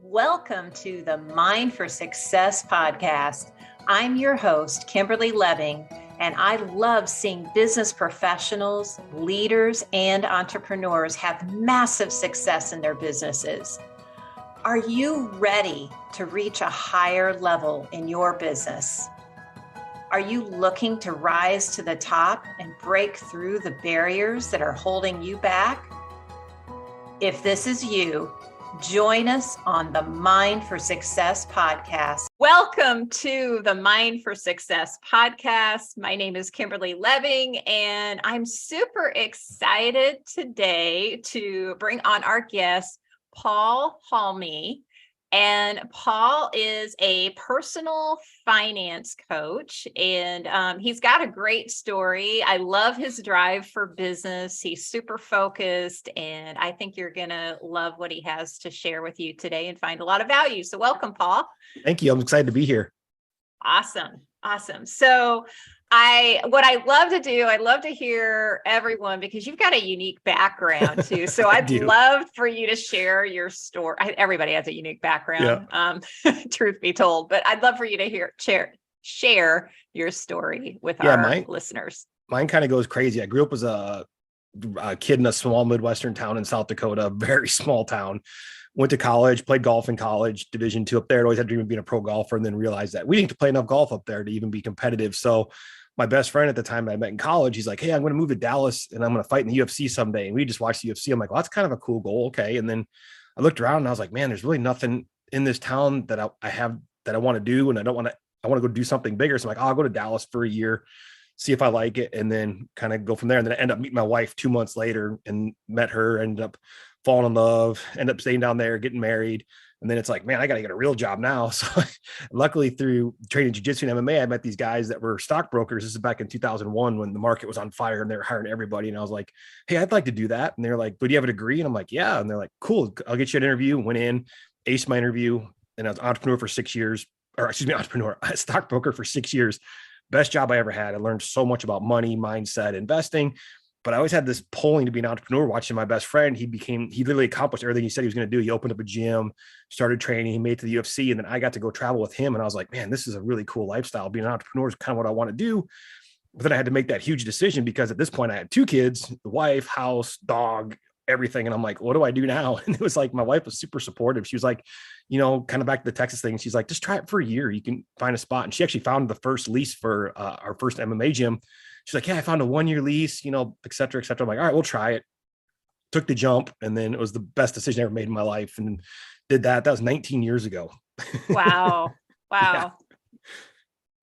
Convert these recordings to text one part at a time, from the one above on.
Welcome to the Mind for Success podcast. I'm your host, Kimberly Lebbing, and I love seeing business professionals, leaders, and entrepreneurs have massive success in their businesses. Are you ready to reach a higher level in your business? Are you looking to rise to the top and break through the barriers that are holding you back? If this is you, join us on the Mind for Success podcast. Welcome to the Mind for Success podcast. My name is Kimberly Lebbing, and I'm super excited today to bring on our guest, Paul Halme. And Paul is a personal finance coach, and he's got a great story. I love his drive for business. He's super focused, and I think you're going to love what he has to share with you today and find a lot of value. So welcome, Paul. Thank you. I'm excited to be here. Awesome. So what I love to do, I love to hear everyone, because you've got a unique background too. So I'd love for you to share your story. Everybody has a unique background, truth be told, but I'd love for you to share your story with our listeners. Mine kind of goes crazy. I grew up as a kid in a small Midwestern town in South Dakota, very small town. Went to college, played golf in college, Division II up there. I'd always had a dream of being a pro golfer, and then realized that we didn't play enough golf up there to even be competitive. So my best friend at the time I met in college, he's like, hey, I'm going to move to Dallas and I'm going to fight in the UFC someday. And we just watched the UFC. I'm like, well, that's kind of a cool goal. Okay. And then I looked around and I was like, man, there's really nothing in this town that I have that I want to do. And I want to go do something bigger. So I'm like, I'll go to Dallas for a year, see if I like it, and then kind of go from there. And then I ended up meeting my wife 2 months later and met her, ended up falling in love, ended up staying down there, getting married. And then it's like, man, I got to get a real job now. So luckily through training jiu-jitsu and MMA, I met these guys that were stockbrokers. This is back in 2001 when the market was on fire and they were hiring everybody. And I was like, hey, I'd like to do that. And they're like, but do you have a degree? And I'm like, yeah. And they're like, cool, I'll get you an interview. Went in, aced my interview, and I was entrepreneur for 6 years, stockbroker for 6 years. Best job I ever had. I learned so much about money, mindset, investing. But I always had this pulling to be an entrepreneur. Watching my best friend, he literally accomplished everything he said he was going to do. He opened up a gym, started training, he made it to the UFC. And then I got to go travel with him. And I was like, man, this is a really cool lifestyle. Being an entrepreneur is kind of what I want to do. But then I had to make that huge decision because at this point I had 2 kids, the wife, house, dog, everything. And I'm like, what do I do now? And it was like, my wife was super supportive. She was like, kind of back to the Texas thing. She's like, just try it for a year. You can find a spot. And she actually found the first lease for our first MMA gym. She's like, yeah, I found a 1-year lease, et cetera, et cetera. I'm like, all right, we'll try it. Took the jump. And then it was the best decision I ever made in my life. And did that. That was 19 years ago. Wow. Yeah.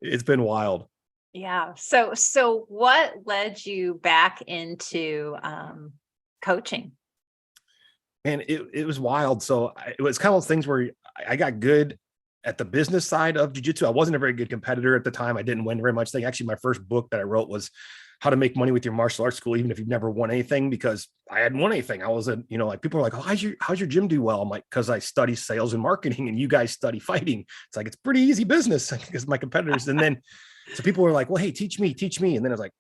It's been wild. Yeah. So what led you back into coaching? Man, it was wild. So it was kind of those things where I got good at the business side of jiu-jitsu. I wasn't a very good competitor at the time. I didn't win very much. Actually, my first book that I wrote was How to Make Money with Your Martial Arts School, even if you've never won anything, because I hadn't won anything. I wasn't, like people were like, oh, how's your gym do well? I'm like, because I study sales and marketing and you guys study fighting. It's like, it's pretty easy business because my competitors. And then, so people were like, well, hey, teach me. And then it was like,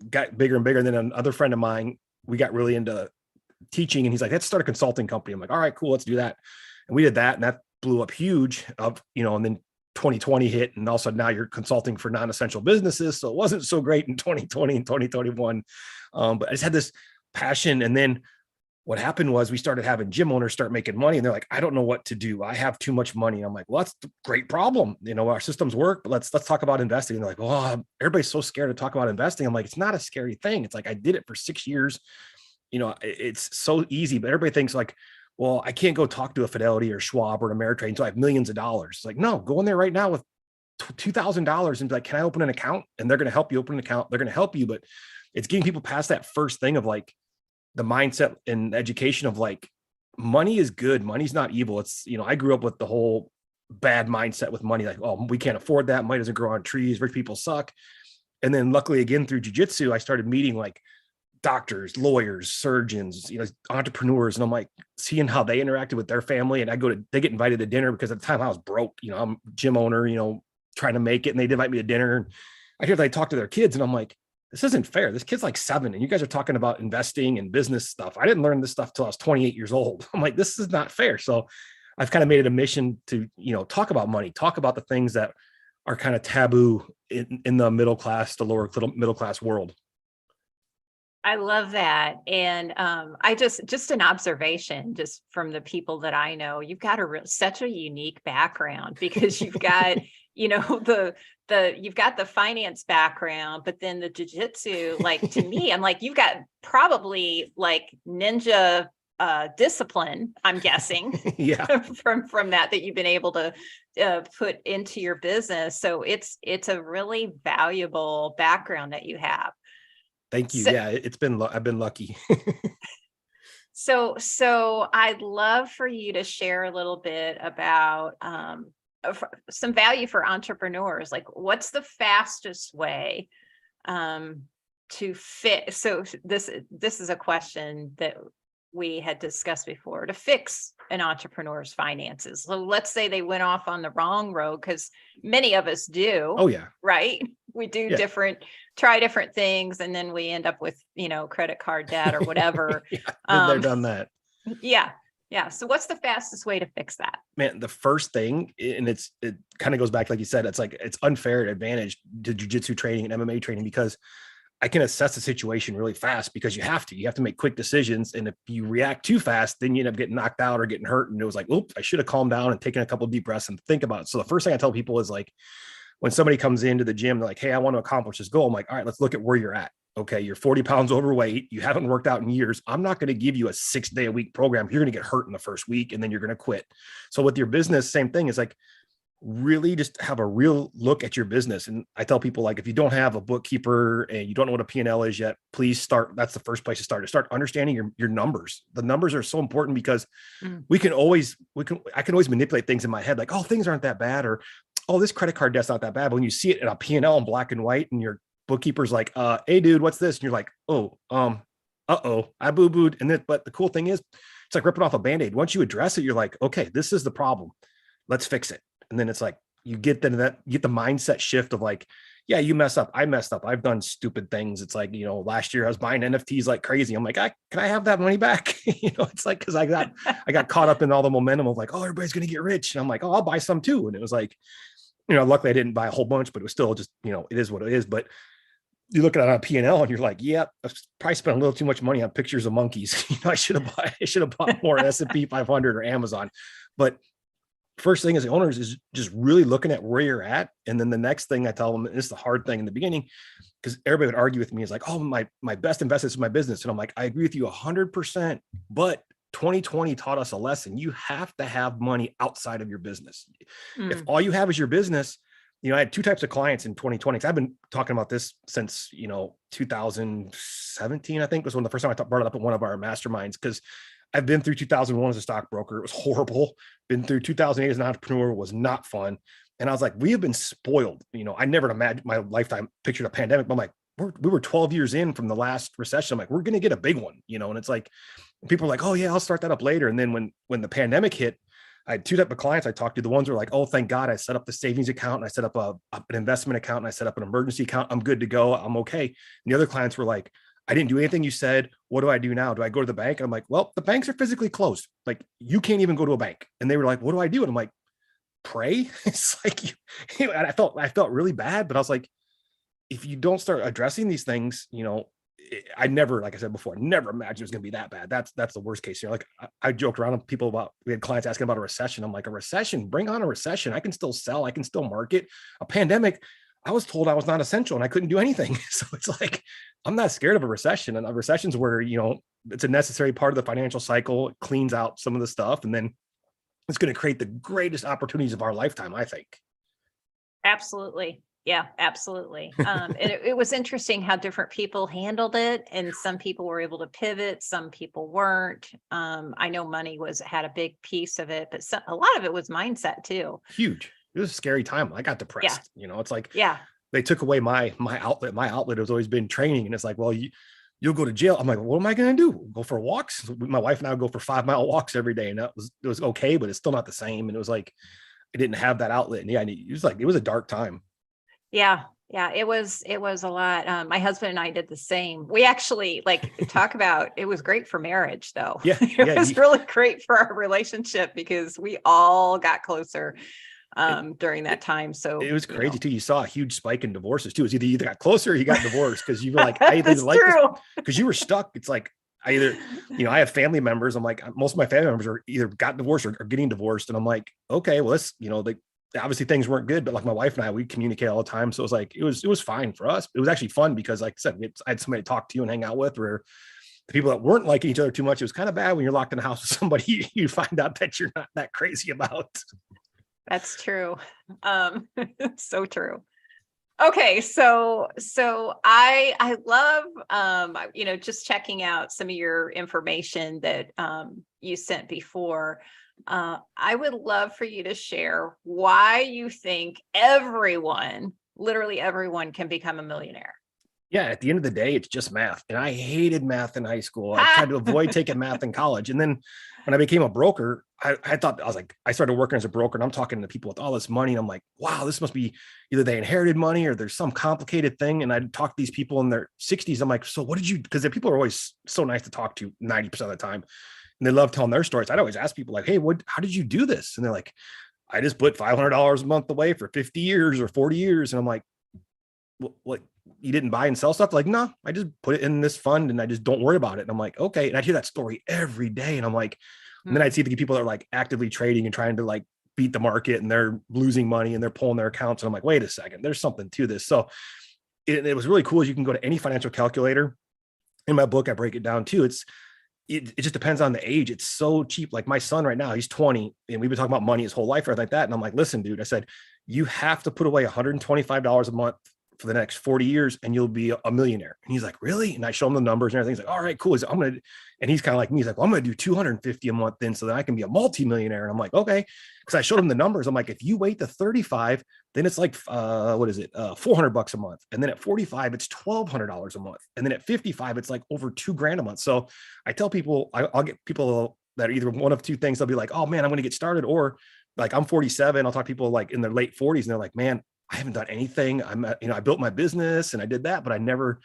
got bigger and bigger. And then another friend of mine, we got really into teaching, and he's like, let's start a consulting company. I'm like, all right, cool, let's do that. And we did that, and that blew up huge and then 2020 hit, and also now you're consulting for non-essential businesses. So it wasn't so great in 2020 and 2021. But I just had this passion. And then what happened was we started having gym owners start making money, and they're like, I don't know what to do. I have too much money. I'm like, well, that's a great problem. Our systems work, but let's talk about investing. And they're like, oh, everybody's so scared to talk about investing. I'm like, it's not a scary thing. It's like, I did it for 6 years. It's so easy, but everybody thinks like, well, I can't go talk to a Fidelity or Schwab or an Ameritrade until I have millions of dollars. It's like, no, go in there right now with $2,000 and be like, can I open an account? And they're going to help you open an account. They're going to help you. But it's getting people past that first thing of like the mindset and education of like, money is good. Money's not evil. It's, I grew up with the whole bad mindset with money. Like, oh, we can't afford that. Money doesn't grow on trees. Rich people suck. And then luckily again, through jiu-jitsu, I started meeting like doctors, lawyers, surgeons, entrepreneurs. And I'm like seeing how they interacted with their family. And they get invited to dinner because at the time I was broke, I'm a gym owner, trying to make it. And they'd invite me to dinner. And I hear they talk to their kids and I'm like, this isn't fair. This kid's like 7 and you guys are talking about investing and business stuff. I didn't learn this stuff till I was 28 years old. I'm like, this is not fair. So I've kind of made it a mission to, talk about money, talk about the things that are kind of taboo in the middle class, the lower middle class world. I love that. And I just an observation, just from the people that I know, you've got such a unique background, because you've got, you've got the finance background, but then the jujitsu, like, to me, I'm like, you've got probably like ninja discipline, I'm guessing, Yeah. from that you've been able to put into your business. So it's a really valuable background that you have. Thank you. So, Yeah, I've been lucky. so I'd love for you to share a little bit about some value for entrepreneurs. Like, what's the fastest way to fit? So this is a question that we had discussed before, to fix an entrepreneur's finances. So let's say they went off on the wrong road, because many of us do. Oh yeah. Right. We do try different things, and then we end up with, credit card debt or whatever. Yeah, been there, done that. Yeah. Yeah. So what's the fastest way to fix that? Man, the first thing, and it kind of goes back, like you said, it's like, it's unfair advantage to jujitsu training and MMA training, because I can assess the situation really fast, because you have to make quick decisions. And if you react too fast, then you end up getting knocked out or getting hurt. And it was like, oops, I should have calmed down and taken a couple of deep breaths and think about it. So the first thing I tell people is, like, when somebody comes into the gym, they're like, hey, I want to accomplish this goal. I'm like, all right, let's look at where you're at. Okay, you're 40 pounds overweight. You haven't worked out in years. I'm not going to give you a 6-day-a-week program. You're going to get hurt in the first week, and then you're going to quit. So with your business, same thing. Is like, really just have a real look at your business. And I tell people, like, if you don't have a bookkeeper and you don't know what a P&L is yet, please start. That's the first place to start understanding your numbers. The numbers are so important, because I can always manipulate things in my head. Like, oh, things aren't that bad, or, oh, this credit card debt's not that bad. But when you see it in a P&L in black and white, and your bookkeeper's like, hey dude, what's this? And you're like, oh, I boo-booed. But the cool thing is, it's like ripping off a Band-Aid. Once you address it, you're like, okay, this is the problem. Let's fix it. And then it's like, you get the mindset shift of like, yeah, you mess up. I messed up. I've done stupid things. It's like, last year I was buying NFTs like crazy. I'm like, can I have that money back? It's like, cause I got caught up in all the momentum of like, oh, everybody's going to get rich. And I'm like, oh, I'll buy some too. And it was like, luckily I didn't buy a whole bunch, but it was still just, it is what it is. But you look at it on a P&L and you're like, yeah, I probably spent a little too much money on pictures of monkeys. I should have bought more S&P 500 or Amazon. But first thing as the owners is just really looking at where you're at. And then the next thing I tell them, and this is the hard thing in the beginning, because everybody would argue with me, is like, oh, my best investment is my business. And I'm like, I agree with you 100%, but 2020 taught us a lesson. You have to have money outside of your business. If all you have is your business, I had two types of clients in 2020. I've been talking about this since, 2017, I think was when the first time I brought it up at one of our masterminds, because I've been through 2001 as a stockbroker. It was horrible. Been through 2008 as an entrepreneur. It was not fun. And I was like, we have been spoiled. I never imagined my lifetime pictured a pandemic, but I'm like, we were 12 years in from the last recession. I'm like, we're going to get a big one, and it's like, people are like, oh yeah, I'll start that up later. And then when the pandemic hit, I had two types of clients I talked to. The ones who were like, oh, thank God I set up the savings account, and I set up an investment account, and I set up an emergency account. I'm good to go. I'm okay. And the other clients were like, I didn't do anything you said. What do I do now? Do I go to the bank? And I'm like, well, the banks are physically closed. Like, you can't even go to a bank. And they were like, what do I do? And I'm like, pray. It's like, and I felt really bad, but I was like, if you don't start addressing these things, I never, like I said before, never imagined it was going to be that bad. That's the worst case. Like, I joked around with people about, we had clients asking about a recession. I'm like, a recession, bring on a recession. I can still sell. I can still market. A pandemic, I was told I was not essential and I couldn't do anything. So it's like, I'm not scared of a recession. And a recession's where, it's a necessary part of the financial cycle. It cleans out some of the stuff. And then it's going to create the greatest opportunities of our lifetime, I think. Absolutely. Yeah, absolutely. And it was interesting how different people handled it. And some people were able to pivot. Some people weren't. I know money had a big piece of it, but a lot of it was mindset too. Huge. It was a scary time. I got depressed. Yeah. It's like, yeah, they took away my outlet. My outlet has always been training. And it's like, well, you'll go to jail. I'm like, what am I going to do? Go for walks? My wife and I would go for 5-mile walks every day. And it was okay, but it's still not the same. And it was like, I didn't have that outlet. And yeah, it was a dark time. Yeah. Yeah, it was a lot. My husband and I did the same. We actually talk about, it was great for marriage though. Yeah. It Yeah. was really great for our relationship because we all got closer It, during that it, time. it So, was crazy too. You saw a huge spike in divorces too. It's either you got closer or you got divorced because you were like, I either that's like this true. because you were stuck. It's like I either, I have family members. I'm like, most of my family members are either got divorced or getting divorced. And I'm like, okay, well, this, obviously things weren't good, but like my wife and I, we communicate all the time. So it was like, it was fine for us. It was actually fun because like I said, I had somebody to talk to and hang out with, where the people that weren't liking each other too much, it was kind of bad when you're locked in the house with somebody you find out that you're not that crazy about. That's true. So true. Okay, so I love just checking out some of your information that you sent before. I would love for you to share why you think everyone, literally everyone, can become a millionaire. Yeah, at the end of the day, it's just math. And I hated math in high school. I tried Ha! to avoid taking math in college. And then when I became a broker, I thought, I was like, I started working as a broker and I'm talking to people with all this money. And I'm like, wow, this must be either they inherited money or there's some complicated thing. And I'd talk to these people in their 60s. I'm like, so what did you, because the people are always so nice to talk to 90% of the time. And they love telling their stories. I'd always ask people like, hey, how did you do this? And they're like, I just put $500 a month away for 50 years or 40 years. And I'm like, what, you didn't buy and sell stuff? Like, no, I just put it in this fund and I just don't worry about it. And I'm like, okay. And I'd hear that story every day. And I'm like, and then I'd see the people that are like actively trading and trying to like beat the market and they're losing money and they're pulling their accounts. And I'm like, wait a second, there's something to this. So it was really cool. You can go to any financial calculator. In my book, I break it down too. It just depends on the age. It's so cheap. Like my son right now, he's 20 and we've been talking about money his whole life or like that. And I'm like, listen, dude, I said, you have to put away $125 a month for the next 40 years and you'll be a millionaire. And he's like, really? And I show him the numbers and everything. He's like, all right, cool. And he's kind of like me. He's like, well, I'm going to do 250 a month then so that I can be a multimillionaire. And I'm like, okay. Cause I showed him the numbers. I'm like, if you wait to 35, then it's like, $400 a month. And then at 45, it's $1,200 a month. And then at 55, it's like over $2,000 a month. So I tell people, I'll get people that are either one of two things. They'll be like, oh man, I'm going to get started. Or like, I'm 47. I'll talk to people like in their late 40s and they're like, man, I haven't done anything. I built my business and I did that, but I never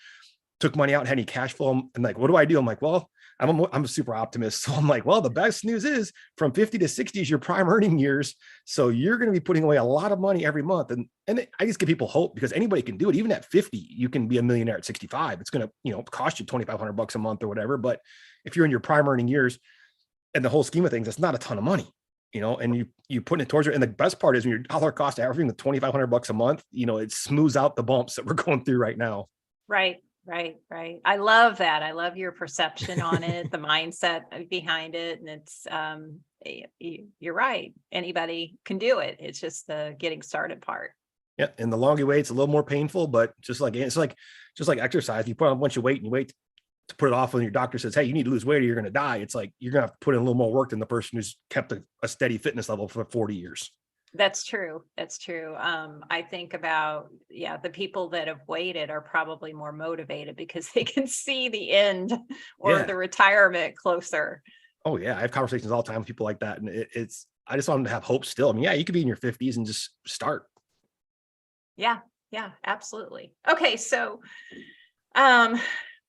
took money out and had any cash flow. And like, what do I do? I'm like, well, I'm a super optimist. So I'm like, well, the best news is from 50 to 60 is your prime earning years. So you're going to be putting away a lot of money every month. And I just give people hope because anybody can do it. Even at 50, you can be a millionaire at 65. It's going to, cost you $2,500 a month or whatever. But if you're in your prime earning years and the whole scheme of things, it's not a ton of money. And you put it towards it. And the best part is when your dollar cost averaging the $2,500 a month, it smooths out the bumps that we're going through right now. Right. I love that. I love your perception on it, the mindset behind it. And it's, you're right. Anybody can do it. It's just the getting started part. Yeah. And the longer you wait, it's a little more painful, but just like exercise, you put on a bunch of weight and you wait to put it off when your doctor says, hey, you need to lose weight or you're going to die. It's like, you're going to have to put in a little more work than the person who's kept a steady fitness level for 40 years. That's true. I think about, the people that have waited are probably more motivated because they can see the end or the retirement closer. Oh yeah. I have conversations all the time with people like that. And I just want them to have hope still. I mean, yeah, you could be in your 50s and just start. Yeah, absolutely. Okay. So,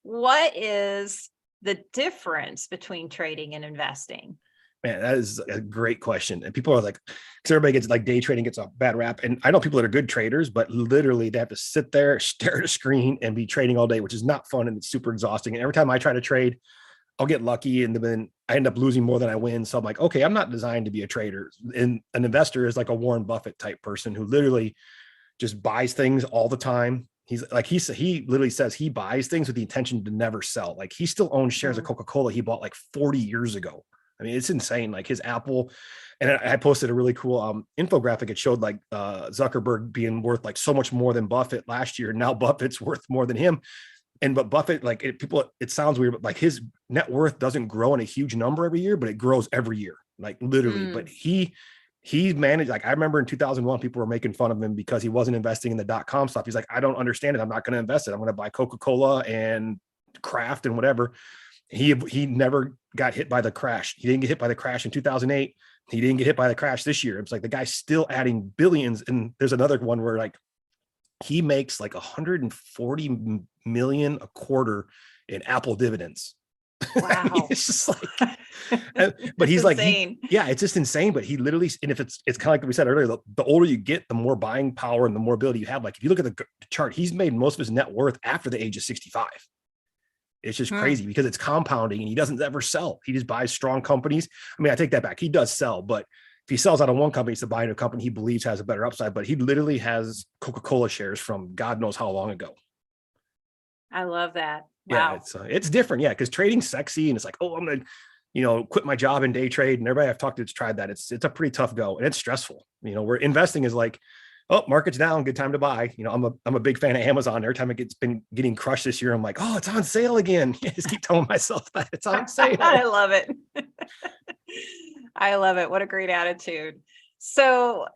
what is the difference between trading and investing? Man, that is a great question. And people are like, because everybody gets like day trading gets a bad rap. And I know people that are good traders, but literally they have to sit there, stare at a screen and be trading all day, which is not fun. And it's super exhausting. And every time I try to trade, I'll get lucky and then I end up losing more than I win. So I'm like, okay, I'm not designed to be a trader. And an investor is like a Warren Buffett type person who literally just buys things all the time. He literally says he buys things with the intention to never sell. Like he still owns shares of Coca-Cola he bought like 40 years ago. I mean, it's insane. Like his Apple, and I posted a really cool infographic. It showed like Zuckerberg being worth like so much more than Buffett last year. Now Buffett's worth more than him. But Buffett, like it sounds weird, but like his net worth doesn't grow in a huge number every year, but it grows every year, like literally. But he managed, like I remember in 2001, people were making fun of him because he wasn't investing in the .com stuff. He's like, I don't understand it. I'm not going to invest it. I'm going to buy Coca-Cola and Kraft and whatever. He never got hit by the crash. He didn't get hit by the crash in 2008. He didn't get hit by the crash this year. It's like the guy's still adding billions. And there's another one where like he makes like 140 million a quarter in Apple dividends. Wow. It's just like, but That's he's like, insane. yeah, it's just insane. But he literally, and if it's kind of like we said earlier, the older you get, the more buying power and the more ability you have. Like if you look at the chart, he's made most of his net worth after the age of 65. It's just crazy because it's compounding and he doesn't ever sell. He just buys strong companies. I mean, I take that back. He does sell, but if he sells out of one company, it's to buy into a company he believes has a better upside. But he literally has Coca-Cola shares from God knows how long ago. I love that. Wow. Yeah, it's different. Yeah, because trading's sexy and it's like, oh, I'm gonna, quit my job in day trade. And everybody I've talked to that's tried that. It's a pretty tough go and it's stressful. Where investing is like, oh, market's down, good time to buy. I'm a big fan of Amazon. Every time it's been getting crushed this year, I'm like, oh, it's on sale again. I just keep telling myself that it's on sale. I love it. I love it. What a great attitude. So,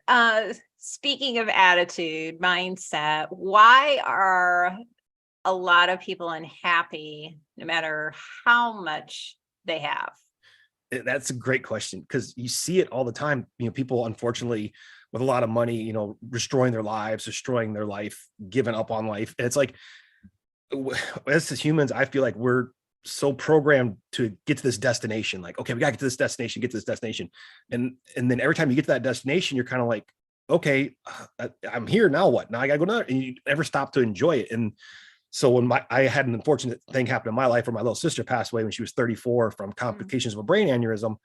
speaking of attitude, mindset, why are a lot of people unhappy no matter how much they have? That's a great question because you see it all the time. People, unfortunately, with a lot of money, destroying their lives, destroying their life, giving up on life. And it's like, as humans, I feel like we're so programmed to get to this destination. Like, okay, we gotta get to this destination, get to this destination. And then every time you get to that destination, you're kind of like, okay, I'm here now. What? Now I gotta go another, and you never stop to enjoy it. And so when I had an unfortunate thing happen in my life where my little sister passed away when she was 34 from complications of a brain aneurysm.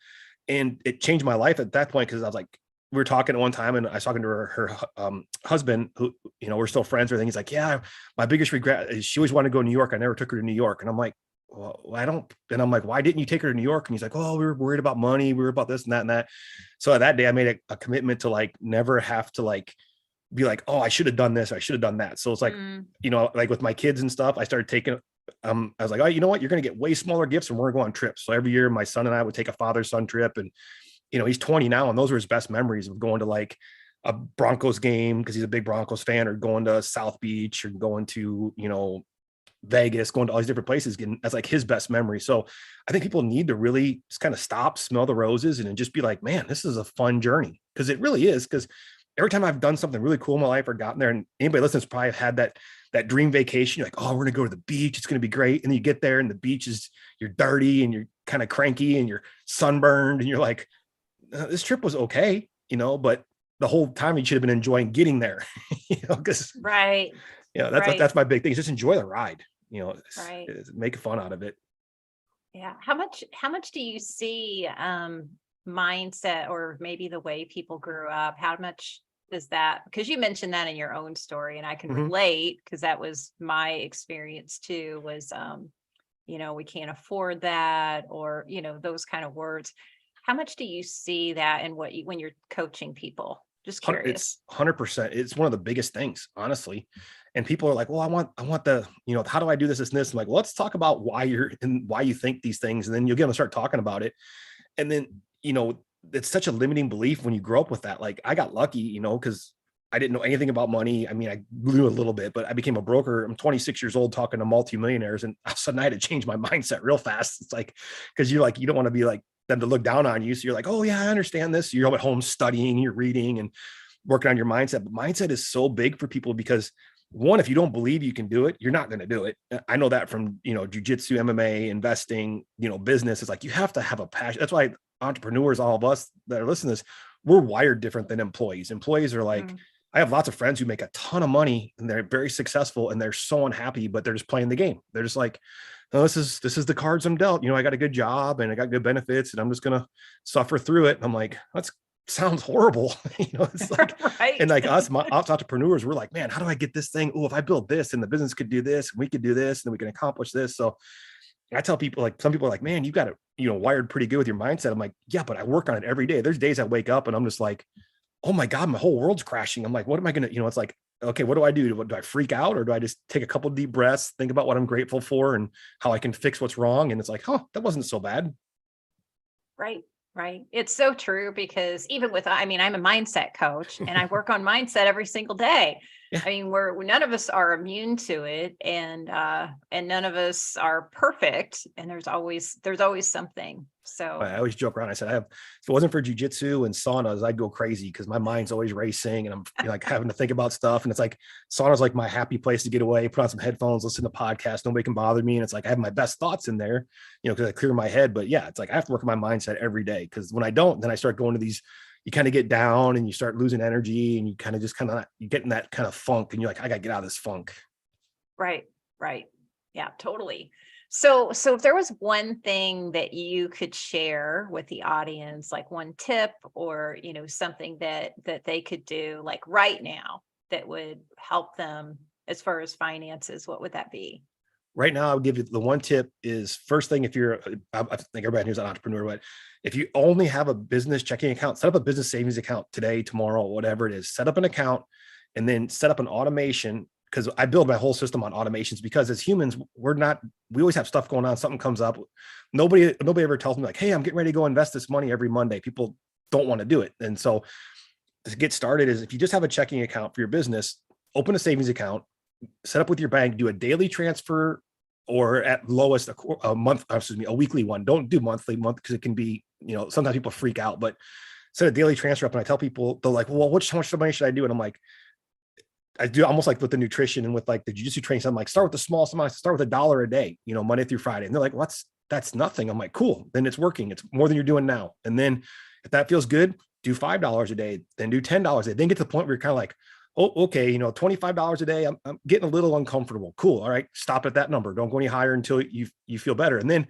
And it changed my life at that point because I was like, we were talking at one time and I was talking to her husband who, we're still friends or anything. He's like, yeah, my biggest regret is she always wanted to go to New York. I never took her to New York. And I'm like, well, and I'm like, why didn't you take her to New York? And he's like, oh, we were worried about money. We were about this and that and that. So that day I made a commitment to like, never have to like, be like, oh, I should have done this. I should have done that. So it's like, like with my kids and stuff, I started taking, I was like, oh, you know what? You're going to get way smaller gifts and we're going to go on trips. So every year my son and I would take a father-son trip and, he's 20 now. And those were his best memories of going to like a Broncos game because he's a big Broncos fan, or going to South Beach, or going to, Vegas, going to all these different places. And that's like his best memory. So I think people need to really just kind of stop, smell the roses, and then just be like, man, this is a fun journey. Because it really is. Because every time I've done something really cool in my life or gotten there, and anybody listening's probably had that dream vacation. You're like, oh, we're going to go to the beach. It's going to be great. And then you get there and the beach is, you're dirty and you're kind of cranky and you're sunburned. And you're like, this trip was okay, but the whole time you should have been enjoying getting there, because right. That's my big thing. Is just enjoy the ride, right. Make fun out of it. Yeah. How much do you see, mindset or maybe the way people grew up? How much is that? Because you mentioned that in your own story and I can relate because that was my experience too, was, we can't afford that, or, those kind of words. How much do you see that in when you're coaching people? Just curious. It's 100%. It's one of the biggest things, honestly. And people are like, well, I want the, how do I do this, this, and this? I'm like, well, let's talk about why you think these things. And then you'll get them to start talking about it. And then, it's such a limiting belief when you grow up with that. Like I got lucky, because I didn't know anything about money. I mean, I knew a little bit, but I became a broker. I'm 26 years old talking to multimillionaires, and all of a sudden I had to change my mindset real fast. It's like, because you don't want to be like them to look down on you. So you're like, oh yeah, I understand this. You're at home studying, you're reading and working on your mindset. But mindset is so big for people because, one, if you don't believe you can do it, you're not going to do it. I know that from, jujitsu, MMA, investing, business. It's like, you have to have a passion. That's why entrepreneurs, all of us that are listening to this, we're wired different than employees. Employees are like, I have lots of friends who make a ton of money and they're very successful and they're so unhappy, but they're just playing the game. They're just like, oh, this is the cards I'm dealt. I got a good job and I got good benefits and I'm just going to suffer through it. And I'm like, that sounds horrible. It's like, right. And like us entrepreneurs, we're like, man, how do I get this thing? Oh, if I build this and the business could do this, and we could do this, and we can accomplish this. So I tell people, like, some people are like, man, you got it, wired pretty good with your mindset. I'm like, yeah, but I work on it every day. There's days I wake up and I'm just like, oh my God, my whole world's crashing. I'm like, what am I going to, it's like, okay, what do I do? Do I freak out, or do I just take a couple of deep breaths, think about what I'm grateful for and how I can fix what's wrong? And it's like, that wasn't so bad. Right. Right. It's so true because even with, I'm a mindset coach and I work on mindset every single day. I mean, none of us are immune to it, and none of us are perfect. And there's always something. So I always joke around. I said, if it wasn't for jujitsu and saunas, I'd go crazy because my mind's always racing and I'm like having to think about stuff. And it's like sauna's like my happy place to get away, put on some headphones, listen to podcasts. Nobody can bother me. And it's like I have my best thoughts in there, because I clear my head. But yeah, it's like I have to work on my mindset every day, because when I don't, then I start going to these. You kind of get down and you start losing energy, and you kind of you get in that kind of funk, and you're like, I got to get out of this funk. Right. Yeah, totally. So if there was one thing that you could share with the audience, like one tip or, something that they could do like right now that would help them as far as finances, what would that be? Right now, I would give you the one tip is first thing, if I think everybody who's an entrepreneur, but if you only have a business checking account, set up a business savings account today, tomorrow, whatever it is, set up an account and then set up an automation. Because I build my whole system on automations, because as humans, we always have stuff going on. Something comes up. Nobody ever tells me like, hey, I'm getting ready to go invest this money every Monday. People don't want to do it. And so to get started is if you just have a checking account for your business, open a savings account, set up with your bank, do a daily transfer, or at lowest a weekly one. Don't do monthly because it can be, sometimes people freak out, but set a daily transfer up. And I tell people, they're like, well, how much money should I do? And I'm like, I do almost like with the nutrition and with like the jiu-jitsu training. So I'm like, start with the smallest amount, start with $1 a day, Monday through Friday. And they're like, that's nothing. I'm like, cool. Then it's working. It's more than you're doing now. And then if that feels good, do $5 a day, then do $10 a day. Then get to the point where you're kind of like, oh, okay, $25 a day. I'm getting a little uncomfortable. Cool. All right. Stop at that number. Don't go any higher until you feel better. And then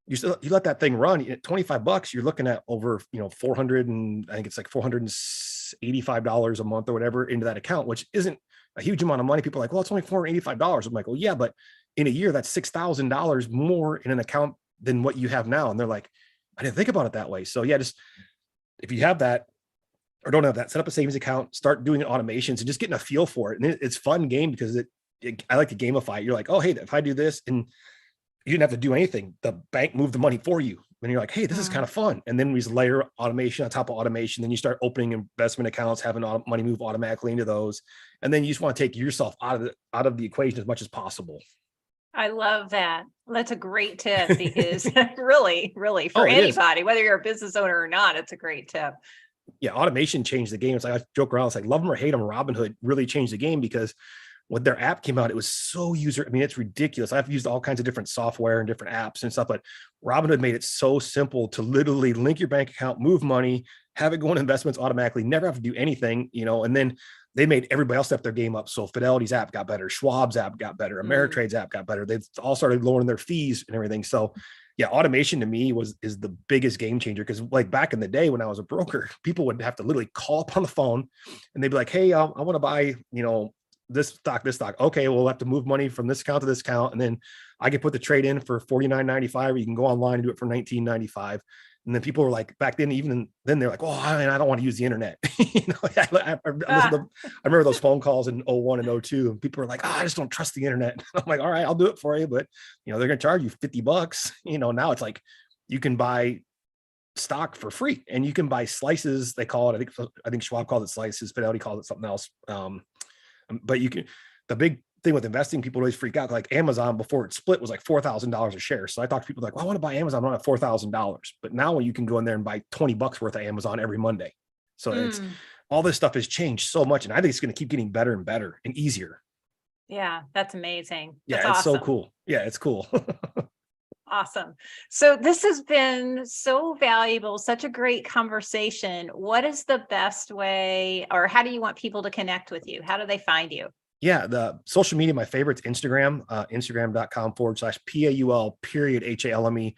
you let that thing run at $25, you're looking at over, 400 and I think it's like $485 a month or whatever into that account, which isn't a huge amount of money. People are like, well, it's only $485. I'm like, well, yeah, but in a year, that's $6,000 more in an account than what you have now. And they're like, I didn't think about it that way. So yeah, just if you have that or don't have that, set up a savings account, start doing automations and just getting a feel for it. And it's fun game because I like to gamify it. You're like, oh, hey, if I do this and you didn't have to do anything, the bank moved the money for you. And you're like, hey, this is kind of fun. And then we just layer automation on top of automation. Then you start opening investment accounts, having money move automatically into those. And then you just want to take yourself out of the equation as much as possible. I love that. That's a great tip because really for anybody, whether you're a business owner or not, it's a great tip. Yeah. Automation changed the game. It's like I joke around. It's like love them or hate them. Robinhood really changed the game because when their app came out, it was so it's ridiculous. I've used all kinds of different software and different apps and stuff, but Robinhood made it so simple to literally link your bank account, move money, have it go in investments automatically, never have to do anything, and then they made everybody else step their game up. So Fidelity's app got better, Schwab's app got better, Ameritrade's app got better. They've all started lowering their fees and everything. So yeah, automation to me is the biggest game changer. Cause like back in the day when I was a broker, people would have to literally call up on the phone and they'd be like, hey, I want to buy, this stock. Okay, we'll have to move money from this account to this account. And then I can put the trade in for $49.95, or you can go online and do it for $19.95. And then people were like, back then, even then they're like, oh, I don't want to use the internet. I remember those phone calls in 01 and 02 and people were like, I just don't trust the internet. I'm like, all right, I'll do it for you. But they're going to charge you $50. Now it's like, you can buy stock for free and you can buy slices. They call it, I think Schwab calls it slices, Fidelity calls it something else. But the big thing with investing, people always freak out. Like Amazon before it split was like $4,000 a share. So I talk to people like, well, I want to buy Amazon. I don't have $4,000, but now you can go in there and buy $20 worth of Amazon every Monday. So it's all this stuff has changed so much. And I think it's going to keep getting better and better and easier. Yeah. That's amazing. That's it's awesome. So cool. Yeah, it's cool. Awesome. So this has been so valuable, such a great conversation. What is the best way, or how do you want people to connect with you? How do they find you? Yeah, the social media, my favorite's Instagram, instagram.com/PAUL_HALME.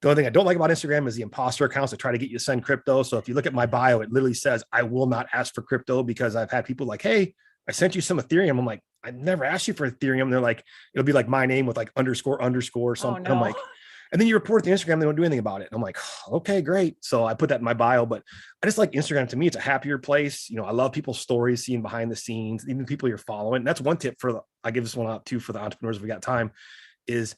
The only thing I don't like about Instagram is the imposter accounts that try to get you to send crypto. So if you look at my bio, it literally says, I will not ask for crypto, because I've had people like, hey, I sent you some Ethereum. I'm like, I never asked you for Ethereum. And they're like, it'll be like my name with like underscore or something. Oh, no. I'm like, and then you report to Instagram, they don't do anything about it. And I'm like, okay, great. So I put that in my bio, but I just like Instagram. To me, it's a happier place. I love people's stories, seeing behind the scenes, even people you're following. And that's one tip I give this one out too for the entrepreneurs if we got time is,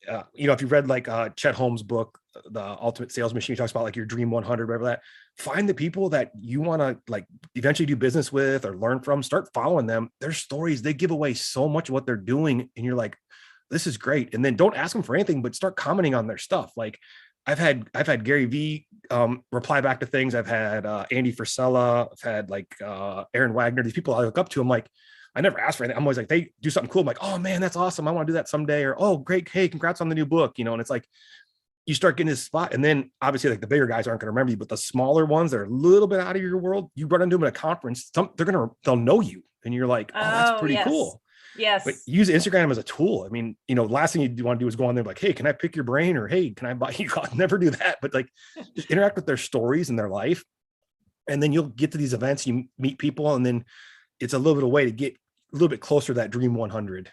if you read like Chet Holmes' book, The Ultimate Sales Machine, he talks about like your dream 100, whatever that, find the people that you want to like eventually do business with or learn from, start following them. Their stories, they give away so much of what they're doing. And you're like, this is great. And then don't ask them for anything, but start commenting on their stuff. Like I've had Gary V reply back to things. I've had Andy Frisella. I've had like Aaron Wagner, these people I look up to. I'm like, I never ask for anything. I'm always like, they do something cool. I'm like, oh man, that's awesome. I want to do that someday. Or, oh, great. Hey, congrats on the new book. And it's like, you start getting this spot. And then obviously like the bigger guys aren't going to remember you, but the smaller ones that are a little bit out of your world, you run into them at a conference, they'll know you. And you're like, oh, that's pretty cool. Yes. But use Instagram as a tool. I mean, last thing you want to do is go on there like, hey, can I pick your brain? Or, hey, can I buy you? I'll never do that. But like, just interact with their stories and their life. And then you'll get to these events, you meet people, and then it's a little bit of a way to get a little bit closer to that dream 100.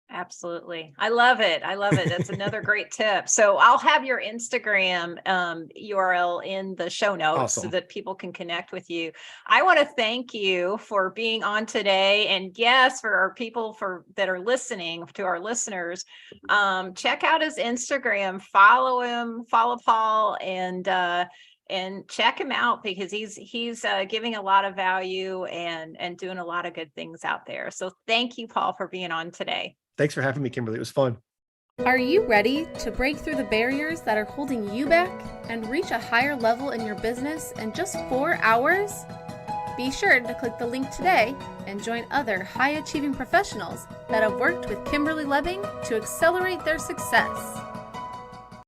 Absolutely. I love it. That's another great tip. So I'll have your Instagram URL in the show notes so that people can connect with you. I want to thank you for being on today. And yes, for our people that are listening, to our listeners, check out his Instagram, follow him, follow Paul, and check him out because he's giving a lot of value and doing a lot of good things out there. So thank you, Paul, for being on today. Thanks for having me, Kimberly. It was fun. Are you ready to break through the barriers that are holding you back and reach a higher level in your business in just 4 hours? Be sure to click the link today and join other high-achieving professionals that have worked with Kimberly Lebbing to accelerate their success.